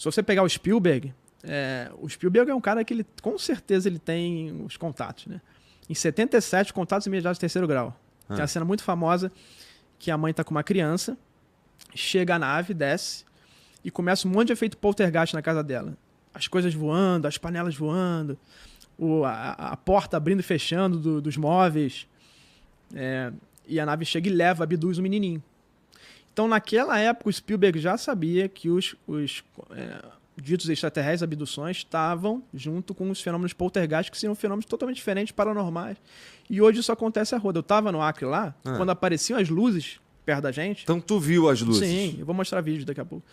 Se você pegar o Spielberg é um cara que com certeza ele tem os contatos, né? Em 77, contatos imediatos de terceiro grau. Tem uma cena muito famosa que a mãe tá com uma criança, chega a nave, desce e começa um monte de efeito poltergeist na casa dela. As coisas voando, as panelas voando, a porta abrindo e fechando dos móveis. E a nave chega e abduz o menininho. Então, naquela época, o Spielberg já sabia que os ditos extraterrestres, abduções, estavam junto com os fenômenos poltergeist, que seriam fenômenos totalmente diferentes, paranormais. E hoje isso acontece a roda. Eu estava no Acre lá, quando apareciam as luzes perto da gente. Então tu viu as luzes? Sim, eu vou mostrar vídeo daqui a pouco.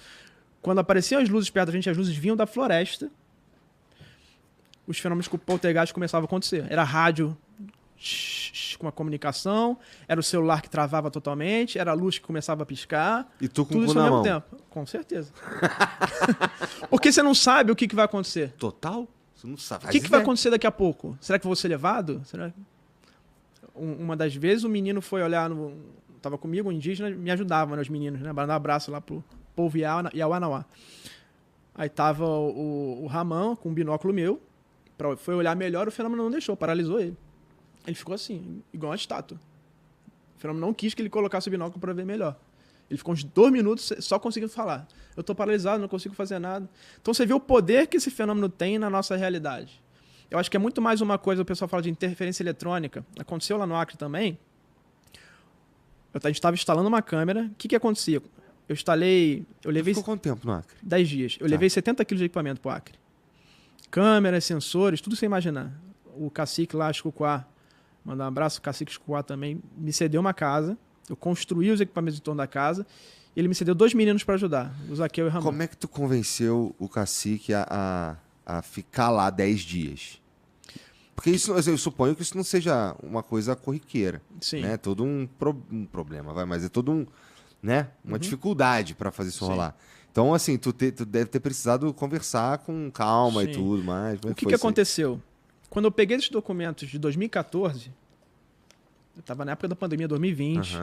Quando apareciam as luzes perto da gente, as luzes vinham da floresta, os fenômenos com o poltergeist começavam a acontecer. Era rádio com a comunicação, era o celular que travava totalmente, era a luz que começava a piscar. E tu com tudo o isso cu ao na mesmo mão. tempo. Com certeza. Porque você não sabe o que vai acontecer. Total? Você não sabe. O que vai acontecer daqui a pouco? Será que eu vou ser levado? Uma das vezes o menino foi olhar, tava comigo, um indígena, me ajudava, né, os meninos, né? Dar um abraço lá pro povo Iauanauá. Aí tava o Ramão com um binóculo meu, foi olhar melhor, o fenômeno não deixou, paralisou ele. Ele ficou assim, igual uma estátua. O fenômeno não quis que ele colocasse o binóculo para ver melhor. Ele ficou uns 2 minutos só conseguindo falar. Eu tô paralisado, não consigo fazer nada. Então você vê o poder que esse fenômeno tem na nossa realidade. Eu acho que é muito mais uma coisa, o pessoal fala de interferência eletrônica. Aconteceu lá no Acre também. A gente estava instalando uma câmera. O que acontecia? Eu levei... Ficou quanto tempo no Acre? 10 dias. Eu levei 70 quilos de equipamento pro Acre. Câmeras, sensores, tudo sem imaginar. O cacique lá, Chucuá, mandar um abraço, o cacique Chucuá também, me cedeu uma casa. Eu construí os equipamentos em torno da casa. E ele me cedeu 2 meninos para ajudar, o Zaqueu e o Ramon. Como é que tu convenceu o cacique a ficar lá 10 dias? Porque isso, eu suponho que isso não seja uma coisa corriqueira. Sim. Né? Todo um problema, mas é todo uma dificuldade para fazer isso rolar. Então, assim, tu deve ter precisado conversar com calma e tudo mais. O que aconteceu? Quando eu peguei esses documentos de 2014, eu estava na época da pandemia, 2020,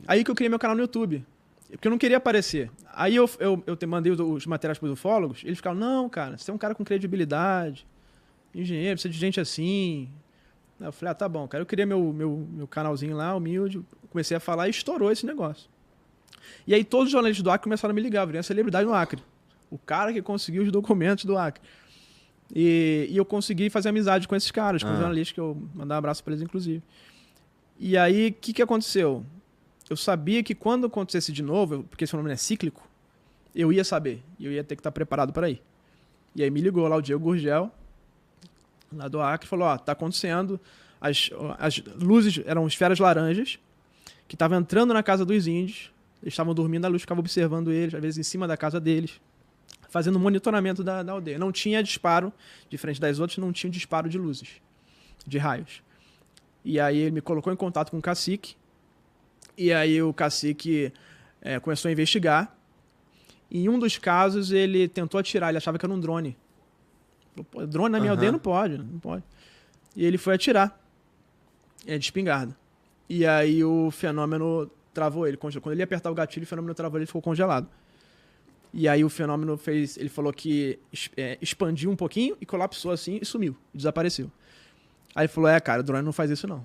aí que eu criei meu canal no YouTube. Porque eu não queria aparecer. Aí eu te mandei os materiais para os ufólogos, eles ficaram, não, cara, você é um cara com credibilidade, engenheiro, precisa de gente assim. Aí eu falei, tá bom, cara. Eu criei meu canalzinho lá, humilde, comecei a falar e estourou esse negócio. E aí todos os jornalistas do Acre começaram a me ligar, eu virei uma celebridade no Acre. O cara que conseguiu os documentos do Acre. E eu consegui fazer amizade com esses caras, com os jornalistas, que eu mandar um abraço para eles, inclusive. E aí, o que aconteceu? Eu sabia que quando acontecesse de novo, porque esse fenômeno é cíclico, eu ia saber. E eu ia ter que estar preparado para ir. E aí me ligou lá o Diego Gurgel, lá do Acre, e falou, tá acontecendo, as luzes eram esferas laranjas, que estavam entrando na casa dos índios, eles estavam dormindo, a luz ficava observando eles, às vezes em cima da casa deles, fazendo monitoramento da aldeia. Não tinha disparo, diferente das outras, não tinha disparo de luzes, de raios. E aí ele me colocou em contato com o cacique, e aí o cacique começou a investigar. Em um dos casos, ele tentou atirar, ele achava que era um drone. Falou, drone na minha aldeia não pode. E ele foi atirar, de espingarda. E aí o fenômeno travou ele. Quando ele ia apertar o gatilho, o fenômeno travou ele e ficou congelado. E aí o fenômeno ele falou que expandiu um pouquinho e colapsou assim e sumiu, desapareceu. Aí ele falou, cara, drone não faz isso não.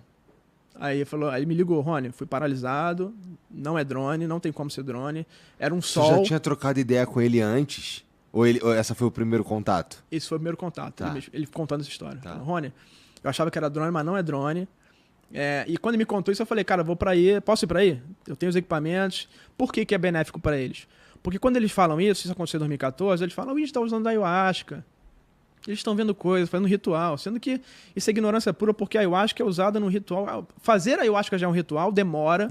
Aí ele me ligou, Rony, fui paralisado, não é drone, não tem como ser drone, era um sol. Você já tinha trocado ideia com ele antes? Ou essa foi o primeiro contato? Esse foi o primeiro contato, Tá. ele contando essa história. Tá. Falou, Rony, eu achava que era drone, mas não é drone. E quando ele me contou isso, eu falei, cara, vou pra aí, posso ir pra aí? Eu tenho os equipamentos. Por que é benéfico pra eles? Porque quando eles falam isso aconteceu em 2014, eles falam, a gente tá usando ayahuasca. Eles estão vendo coisas, fazendo ritual, sendo que isso é ignorância pura, porque a ayahuasca é usada no ritual. Fazer ayahuasca já é um ritual, demora.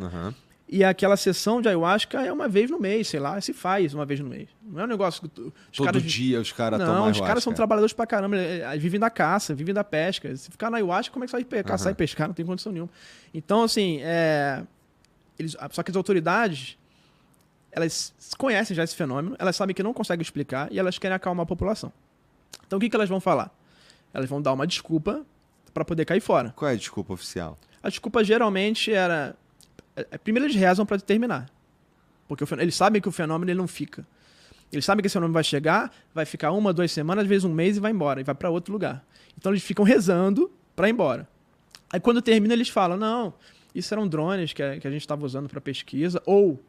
E aquela sessão de ayahuasca é uma vez no mês, sei lá, se faz uma vez no mês. Não é um negócio que Todo dia os caras tomam Não, ayahuasca. os caras são trabalhadores pra caramba, eles vivem da caça, vivem da pesca. Se ficar na ayahuasca, como é que você vai caçar e pescar? Não tem condição nenhuma. Então, assim, só que as autoridades, elas conhecem já esse fenômeno, elas sabem que não conseguem explicar e elas querem acalmar a população. Então o que elas vão falar? Elas vão dar uma desculpa para poder cair fora. Qual é a desculpa oficial? A desculpa geralmente era... Primeiro eles rezam para determinar. Porque eles sabem que o fenômeno ele não fica. Eles sabem que esse nome vai chegar, vai ficar 1, 2 semanas, às vezes 1 mês e vai embora, e vai para outro lugar. Então eles ficam rezando para ir embora. Aí quando termina, eles falam, não, isso eram drones que a gente estava usando para pesquisa, ou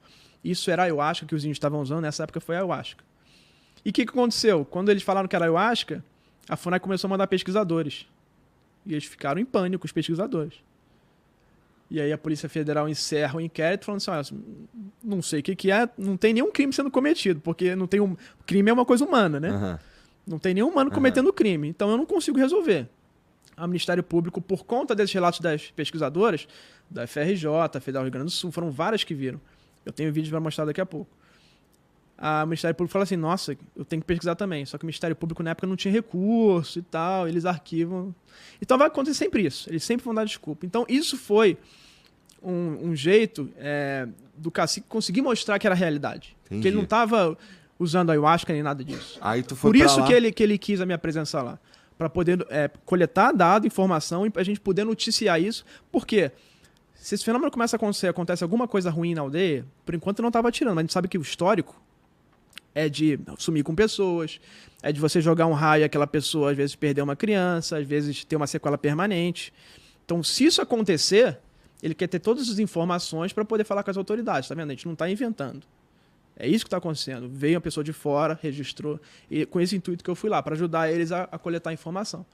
isso era ayahuasca que os índios estavam usando, nessa época foi ayahuasca. E o que aconteceu? Quando eles falaram que era ayahuasca, a FUNAI começou a mandar pesquisadores. E eles ficaram em pânico, os pesquisadores. E aí a Polícia Federal encerra o inquérito falando assim, não sei o que é, não tem nenhum crime sendo cometido, porque não tem crime é uma coisa humana, né? Uhum. Não tem nenhum humano cometendo crime, então eu não consigo resolver. O Ministério Público, por conta desses relatos das pesquisadoras, da FRJ, Federal do Rio Grande do Sul, foram várias que viram. Eu tenho vídeos para mostrar daqui a pouco. O Ministério Público fala assim, nossa, eu tenho que pesquisar também. Só que o Ministério Público na época não tinha recurso e tal, eles arquivam. Então vai acontecer sempre isso, eles sempre vão dar desculpa. Então isso foi um jeito do cacique conseguir mostrar que era a realidade. Entendi. Que ele não estava usando ayahuasca nem nada disso. Aí tu foi Por isso lá. que ele quis a minha presença lá. Para poder coletar dado, informação e a gente poder noticiar isso. Porque se esse fenômeno começa a acontecer, acontece alguma coisa ruim na aldeia, por enquanto não estava atirando, mas a gente sabe que o histórico é de sumir com pessoas, é de você jogar um raio e aquela pessoa às vezes perder uma criança, às vezes ter uma sequela permanente. Então, se isso acontecer, ele quer ter todas as informações para poder falar com as autoridades, tá vendo? A gente não está inventando. É isso que está acontecendo. Veio uma pessoa de fora, registrou, e com esse intuito que eu fui lá, para ajudar eles a coletar informação.